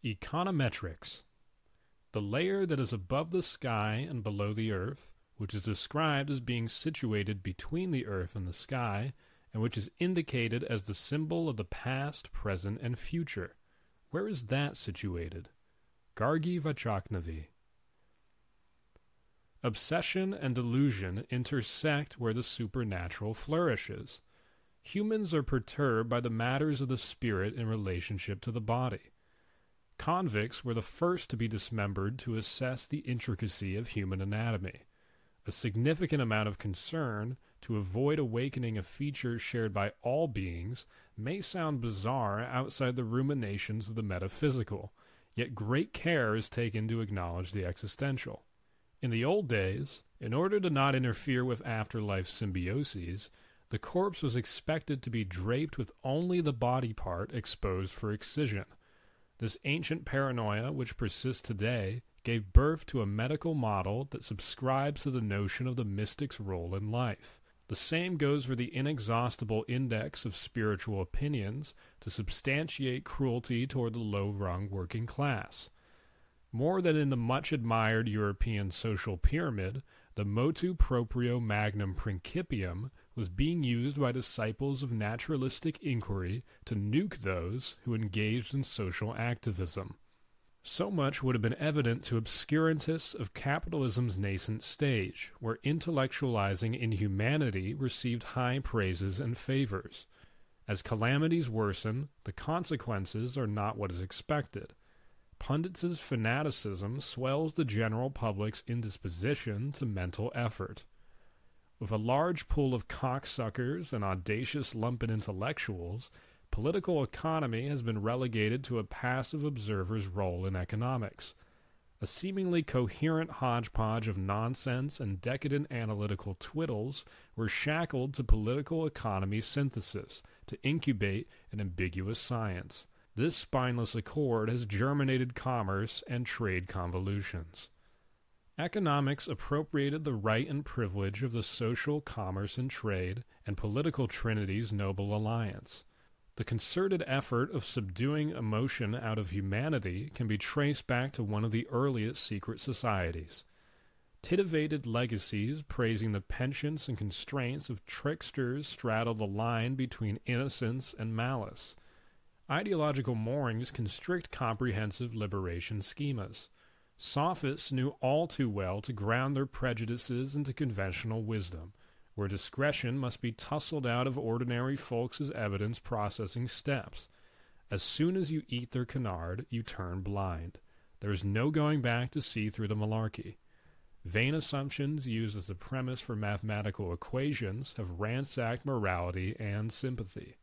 Econometricks. The layer that is above the sky and below the earth, which is described as being situated between the earth and the sky, and which is indicated as the symbol of the past, present, and future. Where is that situated? Gargi Vachaknavi. Obsession and delusion intersect where the supernatural flourishes. Humans are perturbed by the matters of the spirit in relationship to the body. Convicts were the first to be dismembered to assess the intricacy of human anatomy. A significant amount of concern to avoid awakening a feature shared by all beings may sound bizarre outside the ruminations of the metaphysical, yet great care is taken to acknowledge the existential. In the old days, in order to not interfere with afterlife symbioses, the corpse was expected to be draped with only the body part exposed for excision. This ancient paranoia, which persists today, gave birth to a medical model that subscribes to the notion of the mystic's role in life. The same goes for the inexhaustible index of spiritual opinions to substantiate cruelty toward the low-rung working class. More than in the much-admired European social pyramid, the motu proprio magnum principium was being used by disciples of naturalistic inquiry to nuke those who engaged in social activism. So much would have been evident to obscurantists of capitalism's nascent stage, where intellectualizing inhumanity received high praises and favors. As calamities worsen, the consequences are not what is expected. Pundits' fanaticism swells the general public's indisposition to mental effort. With a large pool of cocksuckers and audacious lumpen intellectuals, political economy has been relegated to a passive observer's role in economics. A seemingly coherent hodgepodge of nonsense and decadent analytical twiddles were shackled to political economy synthesis to incubate an ambiguous science. This spineless accord has germinated commerce and trade convolutions. Economics appropriated the right and privilege of the social, commerce, and trade, and political trinity's noble alliance. The concerted effort of subduing emotion out of humanity can be traced back to one of the earliest secret societies. Titivated legacies praising the penchants and constraints of tricksters straddle the line between innocence and malice. Ideological moorings constrict comprehensive liberation schemas. Sophists knew all too well to ground their prejudices into conventional wisdom, where discretion must be tussled out of ordinary folks' evidence-processing steps. As soon as you eat their canard, you turn blind. There is no going back to see through the malarkey. Vain assumptions used as the premise for mathematical equations have ransacked morality and sympathy.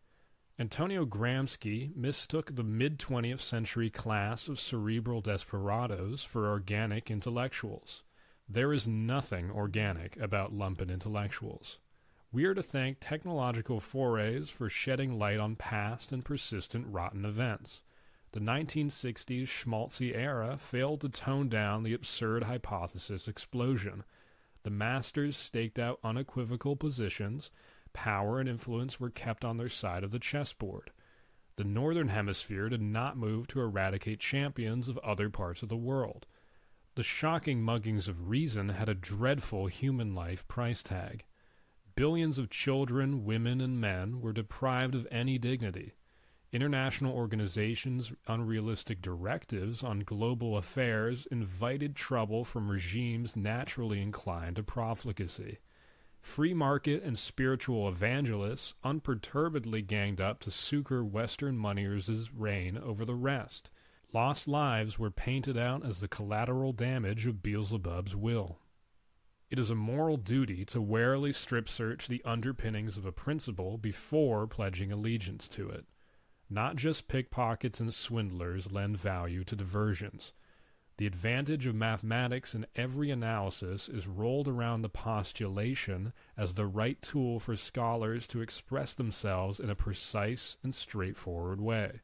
Antonio Gramsci mistook the mid-20th century class of cerebral desperados for organic intellectuals. There is nothing organic about lumpen intellectuals. We are to thank technological forays for shedding light on past and persistent rotten events. The 1960s schmaltzy era failed to tone down the absurd hypothesis explosion. The masters staked out unequivocal positions. Power and influence were kept on their side of the chessboard. The Northern Hemisphere did not move to eradicate champions of other parts of the world. The shocking muggings of reason had a dreadful human life price tag. Billions of children, women, and men were deprived of any dignity. International organizations' unrealistic directives on global affairs invited trouble from regimes naturally inclined to profligacy. Free market and spiritual evangelists unperturbedly ganged up to succor Western moneyers' reign over the rest. Lost lives were painted out as the collateral damage of Beelzebub's will. It is a moral duty to warily strip-search the underpinnings of a principle before pledging allegiance to it. Not just pickpockets and swindlers lend value to diversions. The advantage of mathematics in every analysis is rolled around the postulation as the right tool for scholars to express themselves in a precise and straightforward way.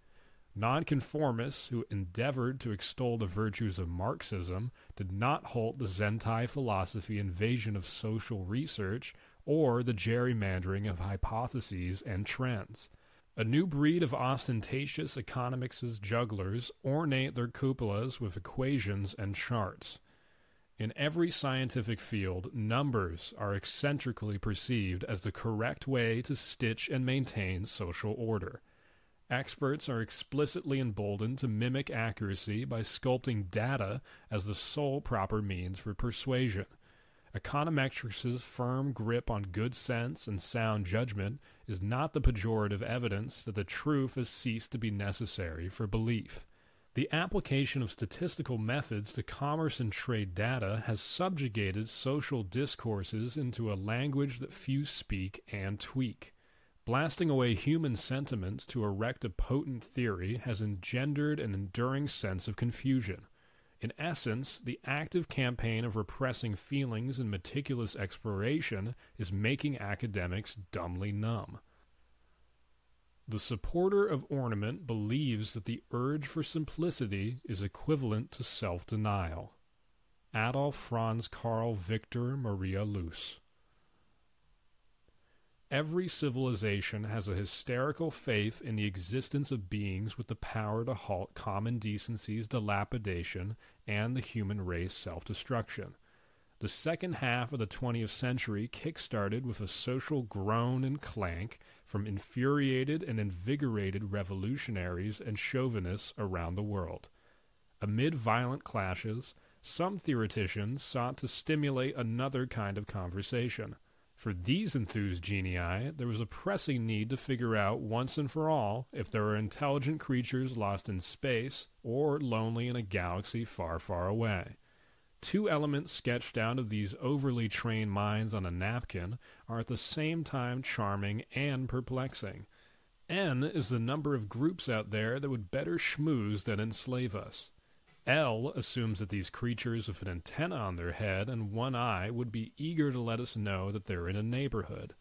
Nonconformists who endeavored to extol the virtues of Marxism did not halt the Zentai philosophy invasion of social research or the gerrymandering of hypotheses and trends. A new breed of ostentatious economics' jugglers ornate their cupolas with equations and charts. In every scientific field, numbers are eccentrically perceived as the correct way to stitch and maintain social order. Experts are explicitly emboldened to mimic accuracy by sculpting data as the sole proper means for persuasion. Econometricks' firm grip on good sense and sound judgment is not the pejorative evidence that the truth has ceased to be necessary for belief. The application of statistical methods to commerce and trade data has subjugated social discourses into a language that few speak and tweak. Blasting away human sentiments to erect a potent theory has engendered an enduring sense of confusion. In essence, the active campaign of repressing feelings and meticulous exploration is making academics dumbly numb. The supporter of ornament believes that the urge for simplicity is equivalent to self-denial. Adolf Franz Karl Victor Maria Luce. Every civilization has a hysterical faith in the existence of beings with the power to halt common decency's dilapidation and the human race self-destruction. The second half of the 20th century kick-started with a social groan and clank from infuriated and invigorated revolutionaries and chauvinists around the world. Amid violent clashes, some theoreticians sought to stimulate another kind of conversation. For these enthused genii, there was a pressing need to figure out once and for all if there were intelligent creatures lost in space or lonely in a galaxy far, far away. Two elements sketched out of these overly trained minds on a napkin are at the same time charming and perplexing. N is the number of groups out there that would better schmooze than enslave us. L assumes that these creatures with an antenna on their head and one eye would be eager to let us know that they're in a neighborhood.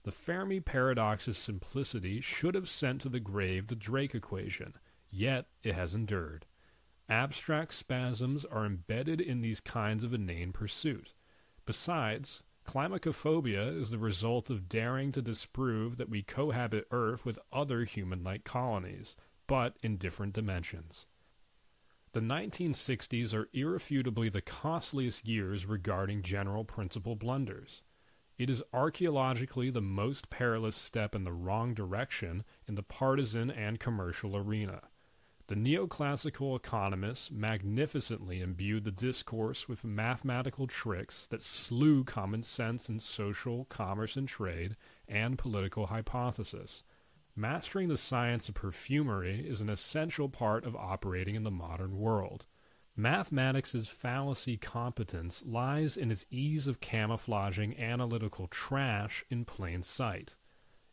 The Fermi paradox's simplicity should have sent to the grave the Drake equation, yet it has endured. Abstract spasms are embedded in these kinds of inane pursuit. Besides, climacophobia is the result of daring to disprove that we cohabit Earth with other human-like colonies, but in different dimensions. The 1960s are irrefutably the costliest years regarding general principle blunders. It is archaeologically the most perilous step in the wrong direction in the partisan and commercial arena. The neoclassical economists magnificently imbued the discourse with mathematical tricks that slew common sense in social, commerce and trade, and political hypothesis. Mastering the science of perfumery is an essential part of operating in the modern world. Mathematics' fallacy competence lies in its ease of camouflaging analytical trash in plain sight.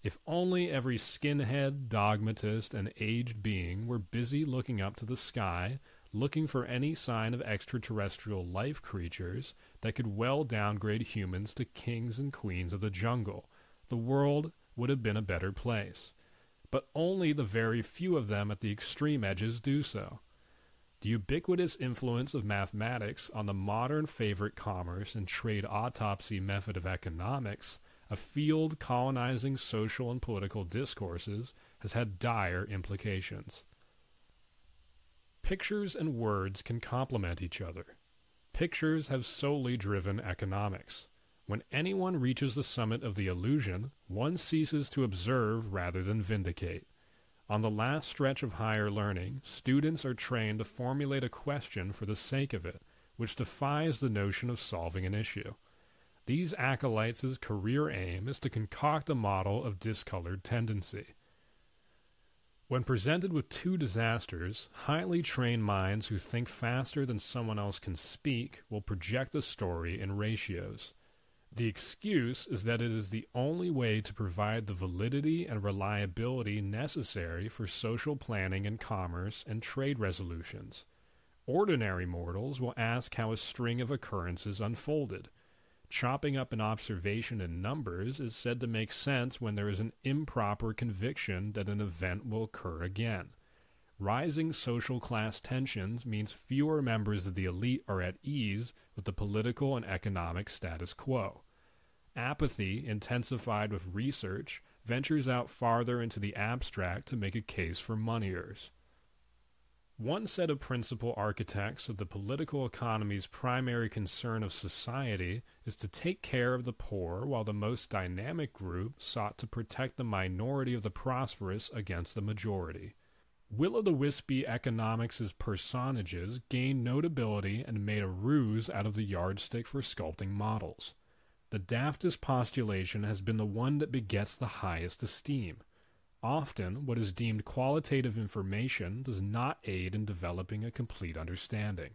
If only every skinhead, dogmatist, and aged being were busy looking up to the sky, looking for any sign of extraterrestrial life creatures that could well downgrade humans to kings and queens of the jungle, the world would have been a better place. But only the very few of them at the extreme edges do so. The ubiquitous influence of mathematics on the modern favorite commerce and trade autopsy method of economics, a field colonizing social and political discourses, has had dire implications. Pictures and words can complement each other. Pictures have solely driven economics. When anyone reaches the summit of the illusion, one ceases to observe rather than vindicate. On the last stretch of higher learning, students are trained to formulate a question for the sake of it, which defies the notion of solving an issue. These acolytes' career aim is to concoct a model of discolored tendency. When presented with two disasters, highly trained minds who think faster than someone else can speak will project the story in ratios. The excuse is that it is the only way to provide the validity and reliability necessary for social planning and commerce and trade resolutions. Ordinary mortals will ask how a string of occurrences unfolded. Chopping up an observation in numbers is said to make sense when there is an improper conviction that an event will occur again. Rising social class tensions means fewer members of the elite are at ease with the political and economic status quo. Apathy, intensified with research, ventures out farther into the abstract to make a case for moneyers. One set of principal architects of the political economy's primary concern of society is to take care of the poor, while the most dynamic group sought to protect the minority of the prosperous against the majority. Will-o'-the-wispy economics' personages gained notability and made a ruse out of the yardstick for sculpting models. The daftest postulation has been the one that begets the highest esteem. Often, what is deemed qualitative information does not aid in developing a complete understanding.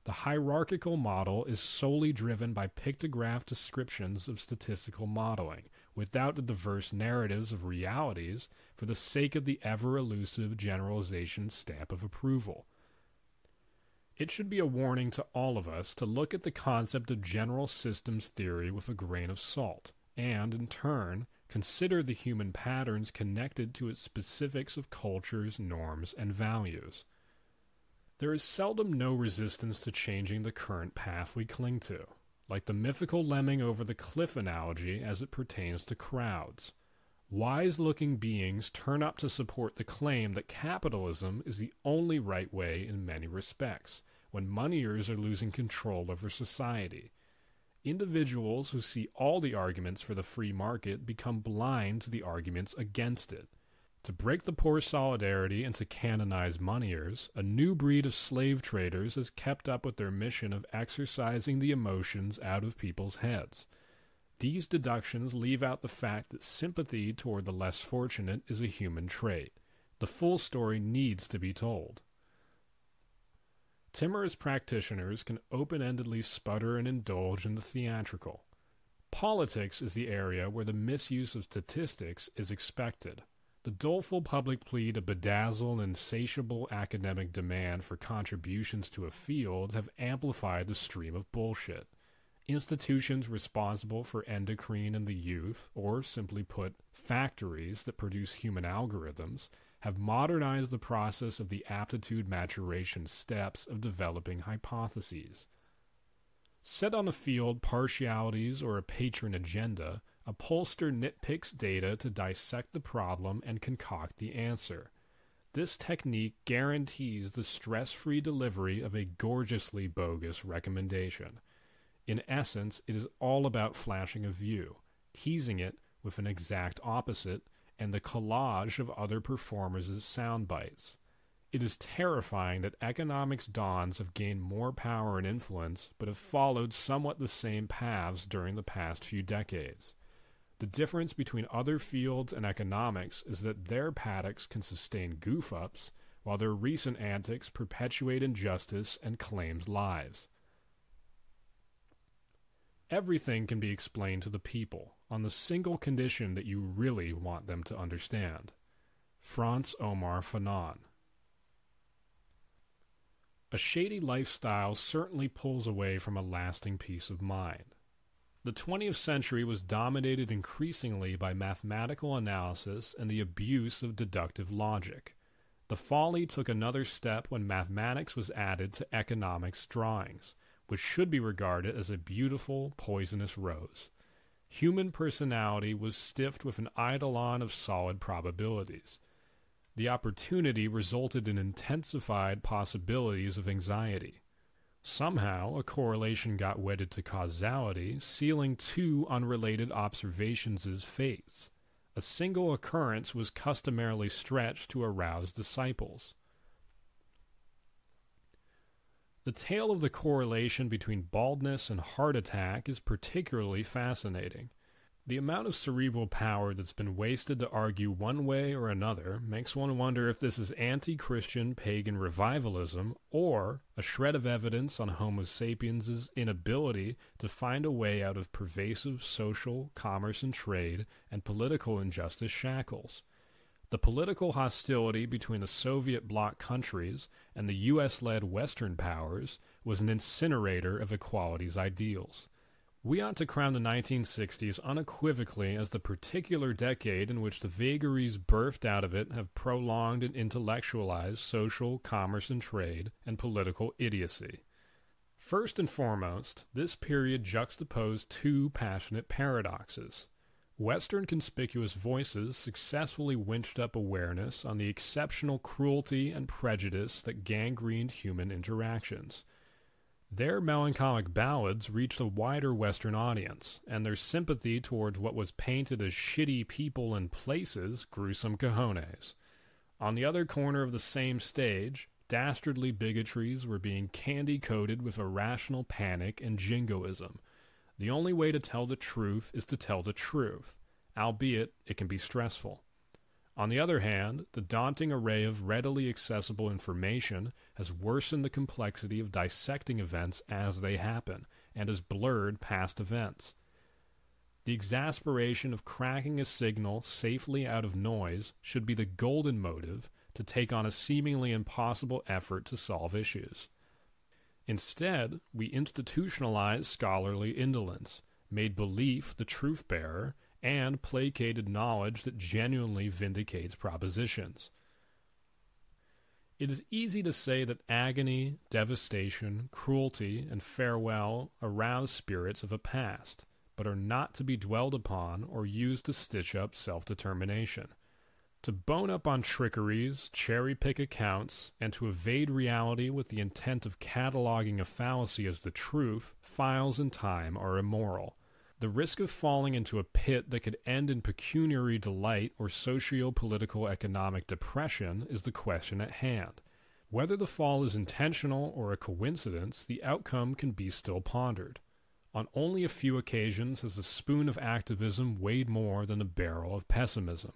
The hierarchical model is solely driven by pictograph descriptions of statistical modeling, without the diverse narratives of realities for the sake of the ever-elusive generalization stamp of approval. It should be a warning to all of us to look at the concept of general systems theory with a grain of salt, and, in turn, consider the human patterns connected to its specifics of cultures, norms, and values. There is seldom no resistance to changing the current path we cling to, like the mythical lemming over the cliff analogy as it pertains to crowds. Wise-looking beings turn up to support the claim that capitalism is the only right way in many respects, when moneyers are losing control over society. Individuals who see all the arguments for the free market become blind to the arguments against it. To break the poor solidarity and to canonize moneyers, a new breed of slave traders has kept up with their mission of exercising the emotions out of people's heads. These deductions leave out the fact that sympathy toward the less fortunate is a human trait. The full story needs to be told. Timorous practitioners can open-endedly sputter and indulge in the theatrical. Politics is the area where the misuse of statistics is expected. The doleful public plea to bedazzle an insatiable academic demand for contributions to a field have amplified the stream of bullshit. Institutions responsible for endocrine and the youth, or simply put, factories that produce human algorithms, have modernized the process of the aptitude maturation steps of developing hypotheses. Set on a field partialities or a patron agenda, a pollster nitpicks data to dissect the problem and concoct the answer. This technique guarantees the stress-free delivery of a gorgeously bogus recommendation. In essence, it is all about flashing a view, teasing it with an exact opposite, and the collage of other performers' sound bites. It is terrifying that economics dons have gained more power and influence, but have followed somewhat the same paths during the past few decades. The difference between other fields and economics is that their paddocks can sustain goof-ups, while their recent antics perpetuate injustice and claims lives. Everything can be explained to the people, on the single condition that you really want them to understand. Franz Omar Fanon. A shady lifestyle certainly pulls away from a lasting peace of mind. The 20th century was dominated increasingly by mathematical analysis and the abuse of deductive logic. The folly took another step when mathematics was added to economics drawings, which should be regarded as a beautiful, poisonous rose. Human personality was stiffed with an eidolon of solid probabilities. The opportunity resulted in intensified possibilities of anxiety. Somehow, a correlation got wedded to causality, sealing two unrelated observations' fates. A single occurrence was customarily stretched to arouse disciples. The tale of the correlation between baldness and heart attack is particularly fascinating. The amount of cerebral power that's been wasted to argue one way or another makes one wonder if this is anti-Christian pagan revivalism or a shred of evidence on Homo sapiens' inability to find a way out of pervasive social, commerce and trade, and political injustice shackles. The political hostility between the Soviet bloc countries and the U.S.-led Western powers was an incinerator of equality's ideals. We ought to crown the 1960s unequivocally as the particular decade in which the vagaries birthed out of it have prolonged and intellectualized social, commerce and trade, and political idiocy. First and foremost, this period juxtaposed two passionate paradoxes. Western conspicuous voices successfully winched up awareness on the exceptional cruelty and prejudice that gangrened human interactions. Their melancholic ballads reached a wider Western audience, and their sympathy towards what was painted as shitty people and places grew some cojones. On the other corner of the same stage, dastardly bigotries were being candy-coated with irrational panic and jingoism. The only way to tell the truth is to tell the truth, albeit it can be stressful. On the other hand, the daunting array of readily accessible information has worsened the complexity of dissecting events as they happen, and has blurred past events. The exasperation of cracking a signal safely out of noise should be the golden motive to take on a seemingly impossible effort to solve issues. Instead, we institutionalized scholarly indolence, made belief the truth-bearer, and placated knowledge that genuinely vindicates propositions. It is easy to say that agony, devastation, cruelty, and farewell arouse spirits of a past, but are not to be dwelled upon or used to stitch up self-determination. To bone up on trickeries, cherry-pick accounts, and to evade reality with the intent of cataloging a fallacy as the truth, files and time are immoral. The risk of falling into a pit that could end in pecuniary delight or socio-political economic depression is the question at hand. Whether the fall is intentional or a coincidence, the outcome can be still pondered. On only a few occasions has the spoon of activism weighed more than the barrel of pessimism.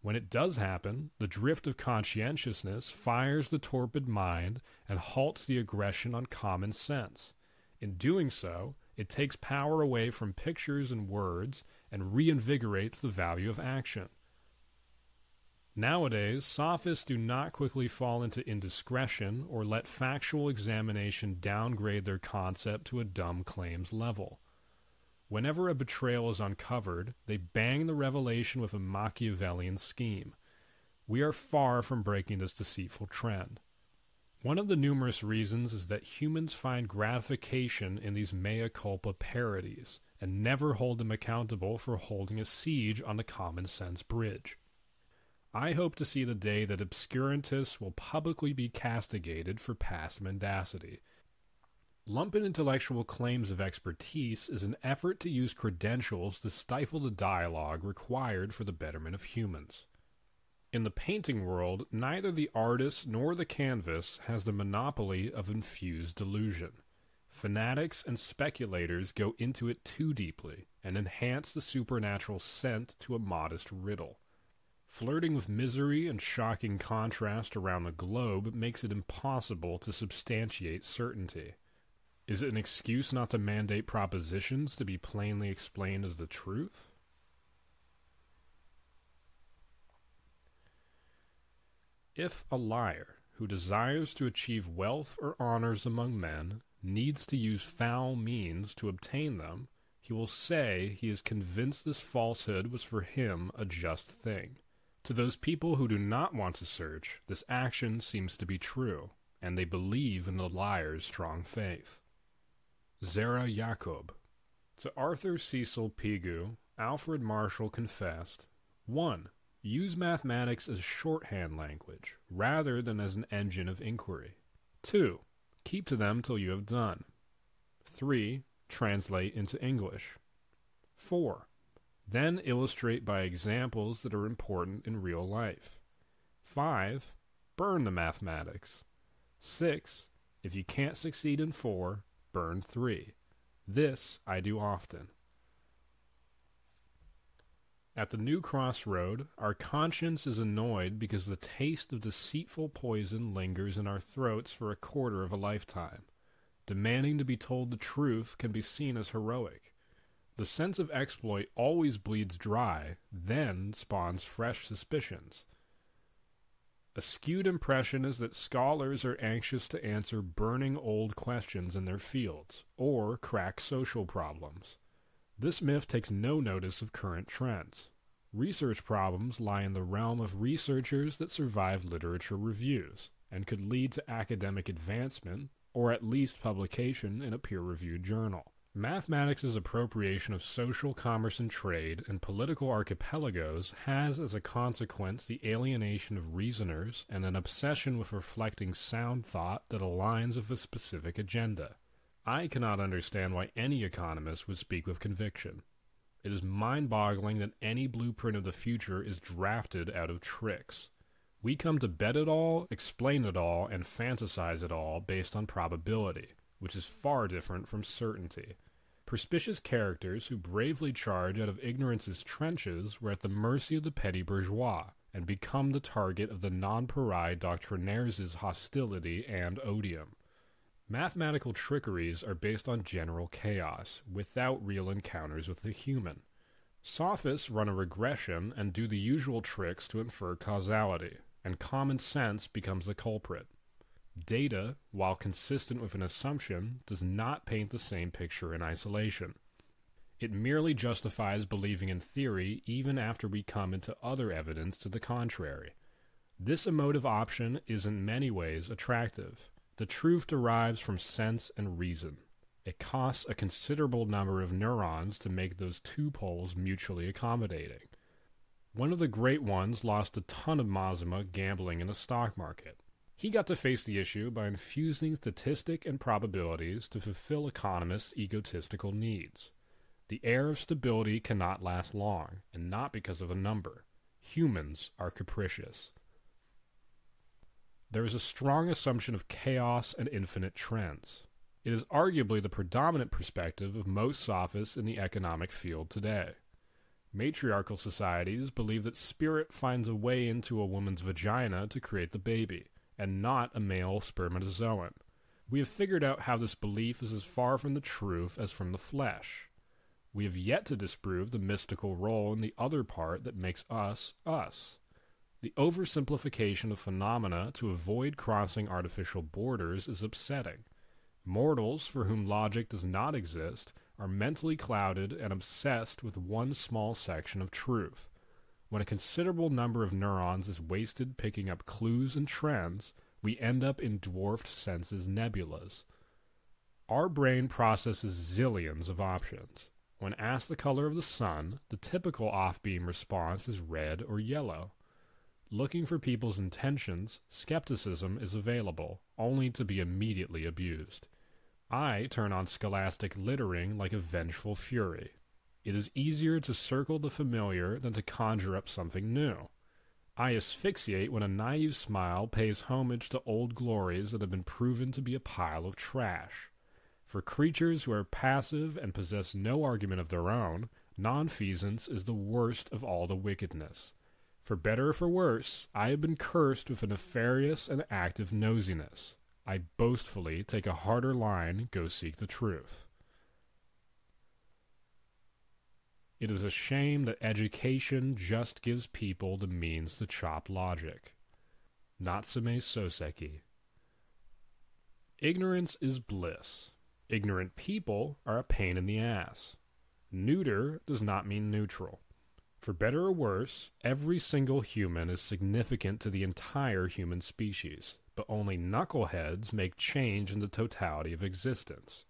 When it does happen, the drift of conscientiousness fires the torpid mind and halts the aggression on common sense. In doing so, it takes power away from pictures and words and reinvigorates the value of action. Nowadays, sophists do not quickly fall into indiscretion or let factual examination downgrade their concept to a dumb claims level. Whenever a betrayal is uncovered, they bang the revelation with a Machiavellian scheme. We are far from breaking this deceitful trend. One of the numerous reasons is that humans find gratification in these mea culpa parodies, and never hold them accountable for holding a siege on the common sense bridge. I hope to see the day that obscurantists will publicly be castigated for past mendacity. Lumping intellectual claims of expertise is an effort to use credentials to stifle the dialogue required for the betterment of humans. In the painting world, neither the artist nor the canvas has the monopoly of infused delusion. Fanatics and speculators go into it too deeply and enhance the supernatural scent to a modest riddle. Flirting with misery and shocking contrast around the globe makes it impossible to substantiate certainty. Is it an excuse not to mandate propositions to be plainly explained as the truth? If a liar who desires to achieve wealth or honors among men needs to use foul means to obtain them, he will say he is convinced this falsehood was for him a just thing. To those people who do not want to search, this action seems to be true, and they believe in the liar's strong faith. Zera Jacob. To Arthur Cecil Pigou, Alfred Marshall confessed, 1. Use mathematics as shorthand language, rather than as an engine of inquiry. 2. Keep to them till you have done. 3. Translate into English. 4. Then illustrate by examples that are important in real life. 5. Burn the mathematics. 6. If you can't succeed in 4, burn 3. This I do often. At the new crossroad, our conscience is annoyed because the taste of deceitful poison lingers in our throats for a quarter of a lifetime. Demanding to be told the truth can be seen as heroic. The sense of exploit always bleeds dry, then spawns fresh suspicions. A skewed impression is that scholars are anxious to answer burning old questions in their fields, or crack social problems. This myth takes no notice of current trends. Research problems lie in the realm of researchers that survive literature reviews, and could lead to academic advancement, or at least publication in a peer-reviewed journal. Mathematics' appropriation of social commerce and trade and political archipelagos has as a consequence the alienation of reasoners and an obsession with reflecting sound thought that aligns with a specific agenda. I cannot understand why any economist would speak with conviction. It is mind-boggling that any blueprint of the future is drafted out of tricks. We come to bet it all, explain it all, and fantasize it all based on probability, which is far different from certainty. Perspicuous characters who bravely charge out of ignorance's trenches were at the mercy of the petty bourgeois, and become the target of the non-pariah doctrinaires' hostility and odium. Mathematical trickeries are based on general chaos, without real encounters with the human. Sophists run a regression and do the usual tricks to infer causality, and common sense becomes the culprit. Data, while consistent with an assumption, does not paint the same picture in isolation. It merely justifies believing in theory even after we come into other evidence to the contrary. This emotive option is in many ways attractive. The truth derives from sense and reason. It costs a considerable number of neurons to make those two poles mutually accommodating. One of the great ones lost a ton of mazima gambling in the stock market. He got to face the issue by infusing statistic and probabilities to fulfill economists' egotistical needs. The air of stability cannot last long, and not because of a number. Humans are capricious. There is a strong assumption of chaos and infinite trends. It is arguably the predominant perspective of most sophists in the economic field today. Matriarchal societies believe that spirit finds a way into a woman's vagina to create the baby, and not a male spermatozoan. We have figured out how this belief is as far from the truth as from the flesh. We have yet to disprove the mystical role in the other part that makes us, us. The oversimplification of phenomena to avoid crossing artificial borders is upsetting. Mortals, for whom logic does not exist, are mentally clouded and obsessed with one small section of truth. When a considerable number of neurons is wasted picking up clues and trends, we end up in dwarfed senses nebulas. Our brain processes zillions of options. When asked the color of the sun, the typical off-beam response is red or yellow. Looking for people's intentions, skepticism is available, only to be immediately abused. I turn on scholastic littering like a vengeful fury. It is easier to circle the familiar than to conjure up something new. I asphyxiate when a naive smile pays homage to old glories that have been proven to be a pile of trash. For creatures who are passive and possess no argument of their own, nonfeasance is the worst of all the wickedness. For better or for worse, I have been cursed with a nefarious and active nosiness. I boastfully take a harder line, go seek the truth. It is a shame that education just gives people the means to chop logic. Natsume Soseki. Ignorance is bliss. Ignorant people are a pain in the ass. Neuter does not mean neutral. For better or worse, every single human is significant to the entire human species, but only knuckleheads make change in the totality of existence.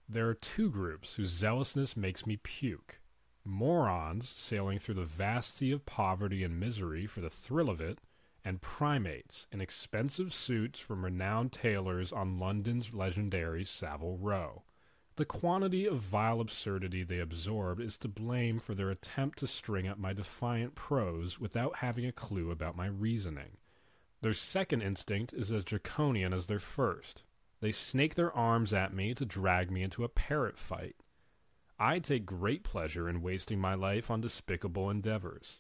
There are two groups whose zealousness makes me puke. Morons sailing through the vast sea of poverty and misery for the thrill of it, and primates in expensive suits from renowned tailors on London's legendary Savile Row. The quantity of vile absurdity they absorb is to blame for their attempt to string up my defiant prose without having a clue about my reasoning. Their second instinct is as draconian as their first. They snake their arms at me to drag me into a parrot fight. I take great pleasure in wasting my life on despicable endeavors.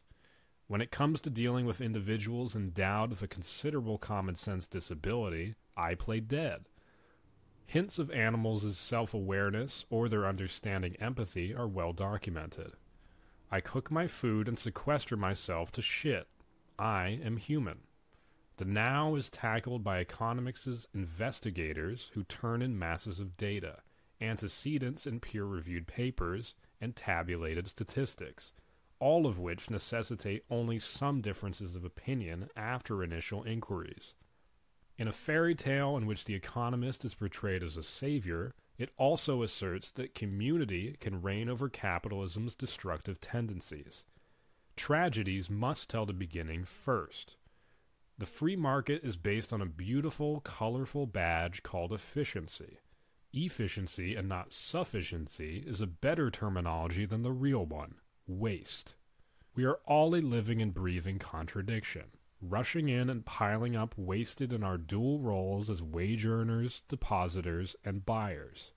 When it comes to dealing with individuals endowed with a considerable common sense disability, I play dead. Hints of animals' self-awareness or their understanding empathy are well documented. I cook my food and sequester myself to shit. I am human. The now is tackled by Econometricks' investigators who turn in masses of data, antecedents in peer-reviewed papers, and tabulated statistics, all of which necessitate only some differences of opinion after initial inquiries. In a fairy tale in which the economist is portrayed as a savior, It also asserts that community can reign over capitalism's destructive tendencies. Tragedies must tell the beginning first. The free market is based on a beautiful, colorful badge called efficiency. Efficiency and not sufficiency is a better terminology than the real one, waste. We are all a living and breathing contradiction, rushing in and piling up wasted in our dual roles as wage earners, depositors, and buyers.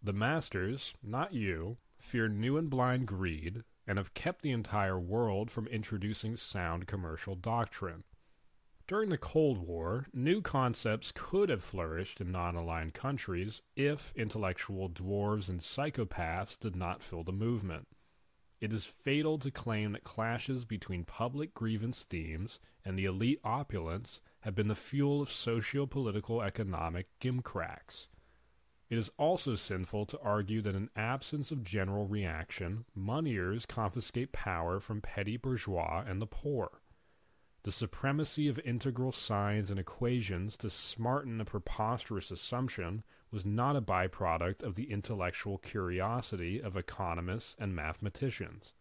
The masters, not you, fear new and blind greed and have kept the entire world from introducing sound commercial doctrine. During the Cold War, new concepts could have flourished in non-aligned countries if intellectual dwarves and psychopaths did not fill the movement. It is fatal to claim that clashes between public grievance themes and the elite opulence have been the fuel of socio-political economic gimcracks. It is also sinful to argue that in absence of general reaction, moneyers confiscate power from petty bourgeois and the poor. The supremacy of integral signs and equations to smarten a preposterous assumption was not a byproduct of the intellectual curiosity of economists and mathematicians.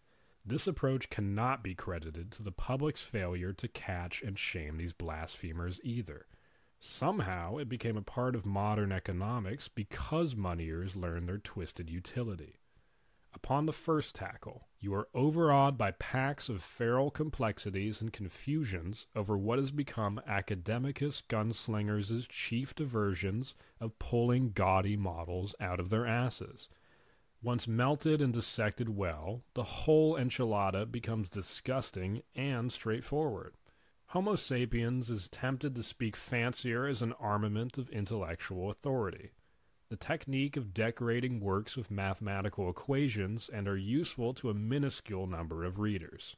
This approach cannot be credited to the public's failure to catch and shame these blasphemers either. Somehow it became a part of modern economics because moneyers learned their twisted utility. Upon the first tackle, you are overawed by packs of feral complexities and confusions over what has become academicus gunslingers' chief diversions of pulling gaudy models out of their asses. Once melted and dissected well, the whole enchilada becomes disgusting and straightforward. Homo sapiens is tempted to speak fancier as an armament of intellectual authority. The technique of decorating works with mathematical equations and are useful to a minuscule number of readers.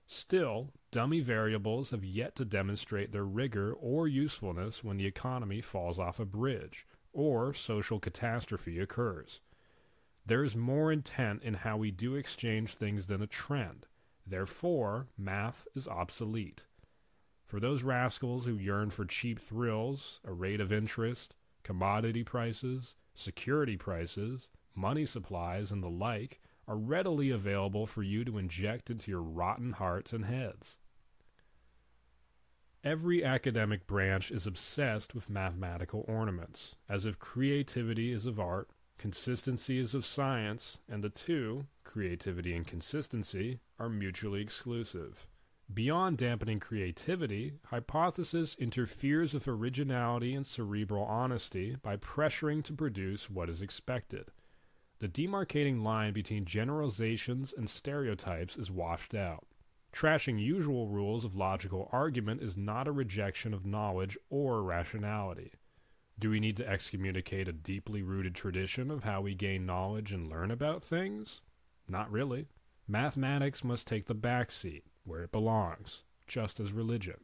Still, dummy variables have yet to demonstrate their rigor or usefulness when the economy falls off a bridge, or social catastrophe occurs. There is more intent in how we do exchange things than a trend. Therefore, math is obsolete. For those rascals who yearn for cheap thrills, a rate of interest, commodity prices, security prices, money supplies, and the like are readily available for you to inject into your rotten hearts and heads. Every academic branch is obsessed with mathematical ornaments, as if creativity is of art, consistency is of science, and the two, creativity and consistency, are mutually exclusive. Beyond dampening creativity, hypothesis interferes with originality and cerebral honesty by pressuring to produce what is expected. The demarcating line between generalizations and stereotypes is washed out. Trashing usual rules of logical argument is not a rejection of knowledge or rationality. Do we need to excommunicate a deeply rooted tradition of how we gain knowledge and learn about things? Not really. Mathematics must take the back seat, where it belongs, just as religion.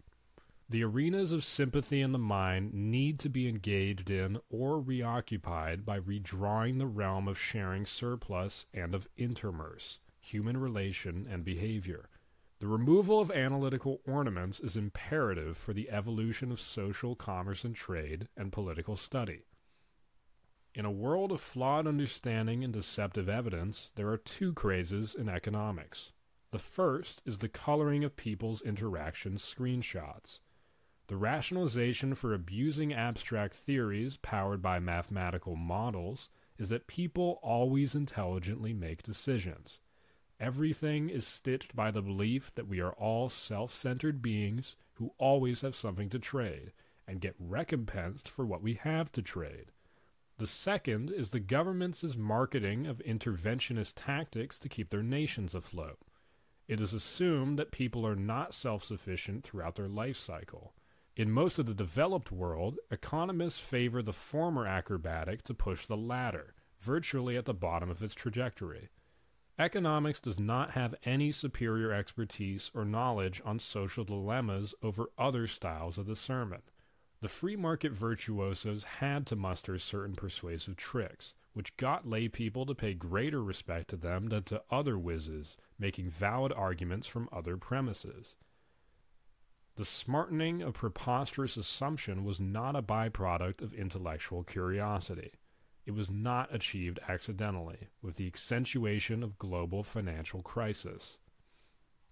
The arenas of sympathy in the mind need to be engaged in or reoccupied by redrawing the realm of sharing surplus and of intermerse, human relation and behavior. The removal of analytical ornaments is imperative for the evolution of social commerce and trade and political study. In a world of flawed understanding and deceptive evidence, there are two crazes in economics. The first is the coloring of people's interactions screenshots. The rationalization for abusing abstract theories powered by mathematical models is that people always intelligently make decisions. Everything is stitched by the belief that we are all self-centered beings who always have something to trade and get recompensed for what we have to trade. The second is the government's marketing of interventionist tactics to keep their nations afloat. It is assumed that people are not self-sufficient throughout their life cycle. In most of the developed world, economists favor the former acrobatic to push the latter, virtually at the bottom of its trajectory. Economics does not have any superior expertise or knowledge on social dilemmas over other styles of discernment. The free market virtuosos had to muster certain persuasive tricks, which got lay people to pay greater respect to them than to other whizzes, making valid arguments from other premises. The smartening of preposterous assumption was not a byproduct of intellectual curiosity. It was not achieved accidentally, with the accentuation of global financial crisis.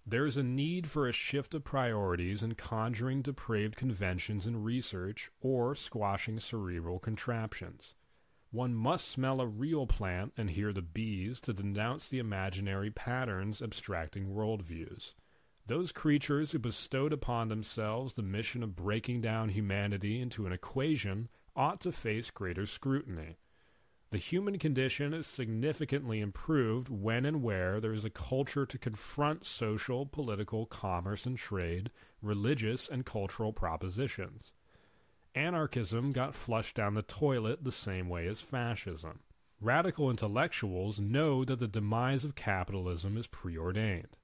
There is a need for a shift of priorities in conjuring depraved conventions in research or squashing cerebral contraptions. One must smell a real plant and hear the bees to denounce the imaginary patterns abstracting worldviews. Those creatures who bestowed upon themselves the mission of breaking down humanity into an equation ought to face greater scrutiny. The human condition is significantly improved when and where there is a culture to confront social, political, commerce and trade, religious and cultural propositions. Anarchism got flushed down the toilet the same way as fascism. Radical intellectuals know that the demise of capitalism is preordained.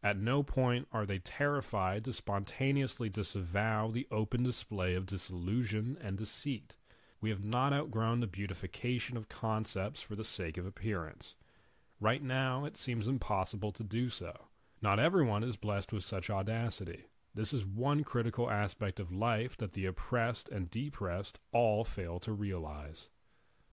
At no point are they terrified to spontaneously disavow the open display of disillusion and deceit. We have not outgrown the beautification of concepts for the sake of appearance. Right now, it seems impossible to do so. Not everyone is blessed with such audacity. This is one critical aspect of life that the oppressed and depressed all fail to realize.